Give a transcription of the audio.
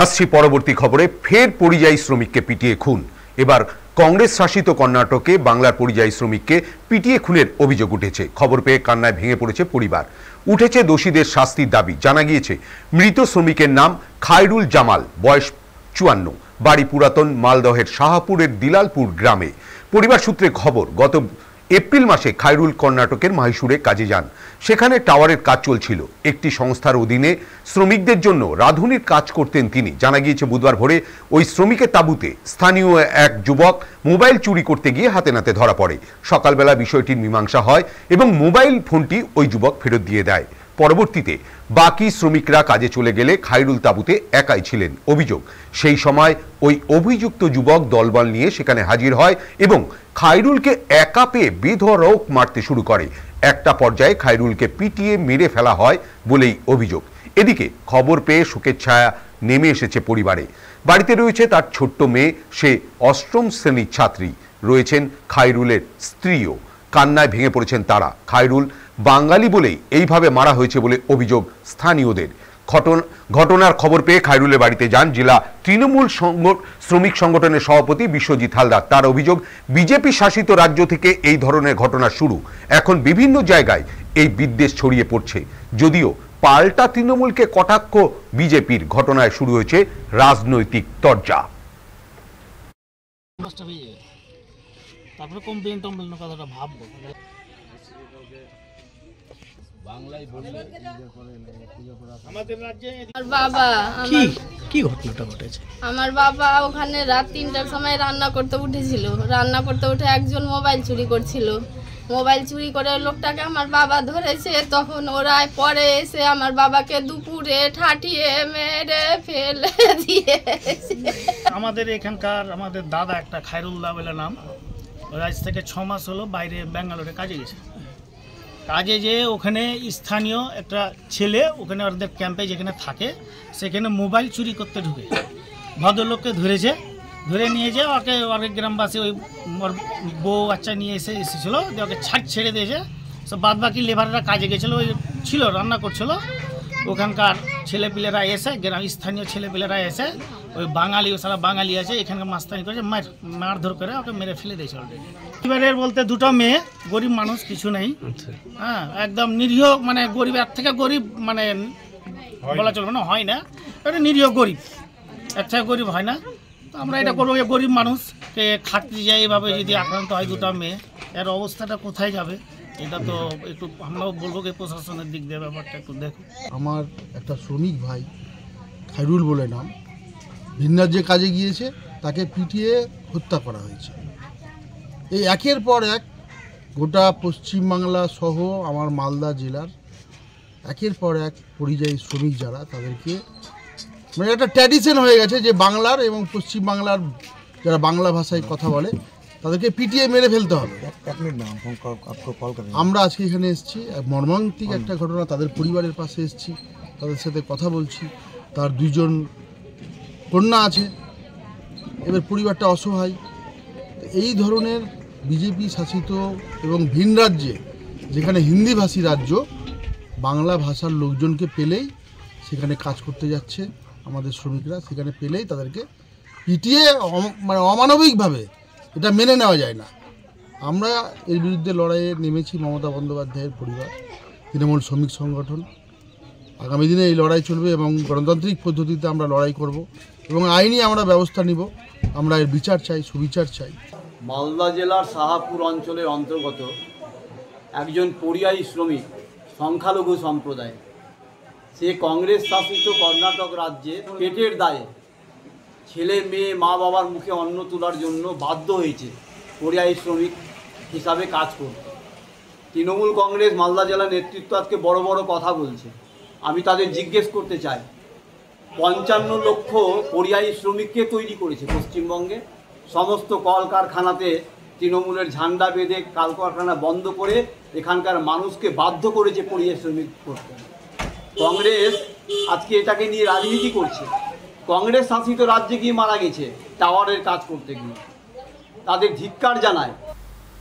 আসছি পরবর্তী খবরে। ফের পরিযায়ী শ্রমিককে পিটিয়ে খুন। এবার কংগ্রেস শাসিত কর্ণাটকে বাংলার পরিযায়ী শ্রমিককে পিটিয়ে খুনের অভিযোগ উঠেছে। খবর পেয়ে কান্নায় ভেঙে পড়েছে পরিবার। উঠেছে দোষীদের শাস্তির দাবি। জানা গিয়েছে মৃত শ্রমিকের নাম খায়রুল জামাল, বয়স 54, বাড়ি পুরাতন মালদহের শাহপুরের দিলালপুর গ্রামে। পরিবার সূত্রে খবর, গত এপ্রিল মাসে খায়রুল কর্ণাটকের মাইসুরে কাজে যান। সেখানে টাওয়ারের কাজ চলছিল। একটি সংস্থার অধীনে শ্রমিকদের জন্য রাঁধুনির কাজ করতেন তিনি। জানা গিয়েছে বুধবার ভোরে ওই শ্রমিকের তাঁবুতে স্থানীয় এক যুবক মোবাইল চুরি করতে গিয়ে হাতে নাতে ধরা পড়ে। সকালবেলা বিষয়টির মীমাংসা হয় এবং মোবাইল ফোনটি ওই যুবক ফেরত দিয়ে দেয়। পরবর্তীতে বাকি শ্রমিকরা কাজে চলে গেলে খায়রুল তাঁবুতে একাই ছিলেন। অভিযোগ, সেই সময় ওই অভিযুক্ত যুবক দলবল নিয়ে সেখানে হাজির হয় এবং খায়রুলকে একা পেয়ে বেধড়ক মারতে শুরু করে। একটা পর্যায়ে খায়রুলকে পিটিয়ে মেরে ফেলা হয় বলেই অভিযোগ। এদিকে খবর পেয়ে শোকের ছায়া নেমে এসেছে পরিবারে। বাড়িতে রয়েছে তার ছোট্ট মেয়ে, সে 8ম শ্রেণীর ছাত্রী। রয়েছেন খায়রুলের স্ত্রীও। কান্নায় ভেঙে পড়েছেন তারা। খায়রুল বাঙালি বলেই এইভাবে মারা হয়েছে বলে অভিযোগ স্থানীয়দের। ঘটনার খবর পেয়ে খায়রুলের বাড়িতে যান জেলা তৃণমূল শ্রমিক সংগঠনের সভাপতি বিশ্বজিৎ হালদার। তার অভিযোগ, বিজেপি শাসিত রাজ্য থেকে এই ধরনের ঘটনা শুরু। এখন বিভিন্ন জায়গায় এই বিদ্বেষ ছড়িয়ে পড়ছে। যদিও পাল্টা তৃণমূলকে কটাক্ষ বিজেপির, ঘটনায় শুরু হয়েছে রাজনৈতিক তরজা। আমার বাবা ওখানে রাত 3টার সময় রান্না করতে উঠেছিল। রান্না করতে উঠে একজন মোবাইল চুরি করছিল। মোবাইল চুরি করে লোকটাকে আমার বাবা ধরেছে। তখন ওরা পরে এসে আমার বাবাকে দুপুরে ঠাটিয়ে মেরে ফেলে দিয়েছে। আমাদের এখানকার আমাদের দাদা একটা খায়রুল্লাহ বলে নাম, আজ থেকে 6 মাস হলো বাইরে ব্যাঙ্গালোরে কাজে গেছে। কাজে যে ওখানে স্থানীয় একটা ছেলে ওখানে ওদের ক্যাম্পে যেখানে থাকে সেখানে মোবাইল চুরি করতে ঢুকে ভদ্রলোককে ধরেছে। ধরে নিয়ে যে ওকে গ্রামবাসী ওই বউ বাচ্চা নিয়ে এসেছিলো, যে ওকে ছেড়ে দিয়েছে। সব বাদ বাকি লেবাররা কাজে গেছিলো, ওই ছিল রান্না করছিল। ওখানকার ছেলেপিলেরা এসে, স্থানীয় ছেলেপিলেরা এসে ওই বাঙালি, ও সারা বাঙালি আছে এখানকার মাস্তানি করেছে, মারধর করে ওকে মেরে ফেলে দিয়েছে অলরেডি। পরিবারের বলতে 2টো মেয়ে, গরিব মানুষ, কিছু নেই। হ্যাঁ, একদম নিরীহ, মানে গরিব, এর থেকে গরিব মানে বলা চলবে না, হয় না। এটা নিরীহ গরিব, এর থেকে গরিব হয় না। তো আমরা এটা করবো, গরিব মানুষকে খাটতে যাই এভাবে যদি আক্রান্ত হয় 2টা মেয়ে, এর অবস্থাটা কোথায় যাবে? এটা তো একটু আমরাও বলবো যে প্রশাসনের দিক দিয়ে ব্যাপারটা একটু দেখো। আমার একটা শ্রমিক ভাই খায়রুল বলে নাম, ভিন রাজ্যে কাজে গিয়েছে, তাকে পিটিয়ে হত্যা করা হয়েছে। এই একের পর এক গোটা পশ্চিমবাংলা সহ আমার মালদা জেলার একের পর এক পরিযায়ী শ্রমিক যারা, তাদেরকে মানে একটা ট্র্যাডিশন হয়ে গেছে যে বাংলার এবং পশ্চিমবাংলার যারা বাংলা ভাষায় কথা বলে তাদেরকে পিটিয়ে মেরে ফেলতে হবে। আমরা আজকে এখানে এসেছি, মর্মান্তিক একটা ঘটনা, তাদের পরিবারের পাশে এসেছি, তাদের সাথে কথা বলছি। তার 2জন কন্যা আছে, এবার পরিবারটা অসহায়। এই ধরনের বিজেপি শাসিত এবং ভিন রাজ্যে, যেখানে হিন্দিভাষী রাজ্য, বাংলা ভাষার লোকজনকে পেলেই সেখানে কাজ করতে যাচ্ছে আমাদের শ্রমিকরা, সেখানে পেলেই তাদেরকে পিটিয়ে মানে অমানবিকভাবে, এটা মেনে নেওয়া যায় না। আমরা এর বিরুদ্ধে লড়াইয়ে নেমেছি, মমতা বন্দ্যোপাধ্যায়ের পরিবার, তৃণমূল শ্রমিক সংগঠন। আগামী দিনে এই লড়াই চলবে এবং গণতান্ত্রিক পদ্ধতিতে আমরা লড়াই করব এবং আইনি আমরা ব্যবস্থা নিব। আমরা এর বিচার চাই, সুবিচার চাই। মালদা জেলার শাহপুর অঞ্চলের অন্তর্গত একজন পরিযায়ী শ্রমিক, সংখ্যালঘু সম্প্রদায়, সে কংগ্রেস শাসিত কর্ণাটক রাজ্যে পেটের দায়ে ছেলে মেয়ে মা বাবার মুখে অন্ন তোলার জন্য বাধ্য হয়েছে পরিযায়ী শ্রমিক হিসাবে কাজ করতে। তৃণমূল কংগ্রেস মালদা জেলা নেতৃত্ব আজকে বড় বড় কথা বলছে। আমি তাদের জিজ্ঞেস করতে চাই, 55 লক্ষ পরিযায়ী শ্রমিককে তৈরি করেছে পশ্চিমবঙ্গে। সমস্ত কলকারখানাতে তৃণমূলের ঝান্ডা বেঁধে কলকারখানা বন্ধ করে এখানকার মানুষকে বাধ্য করেছে পরিযায়ী শ্রমিক করতে। কংগ্রেস আজকে এটাকে নিয়ে রাজনীতি করছে। কংগ্রেস শাসিত রাজ্যে গিয়ে মারা গেছে টাওয়ারের কাজ করতে গিয়ে। তাদের ধিক্কার জানায়।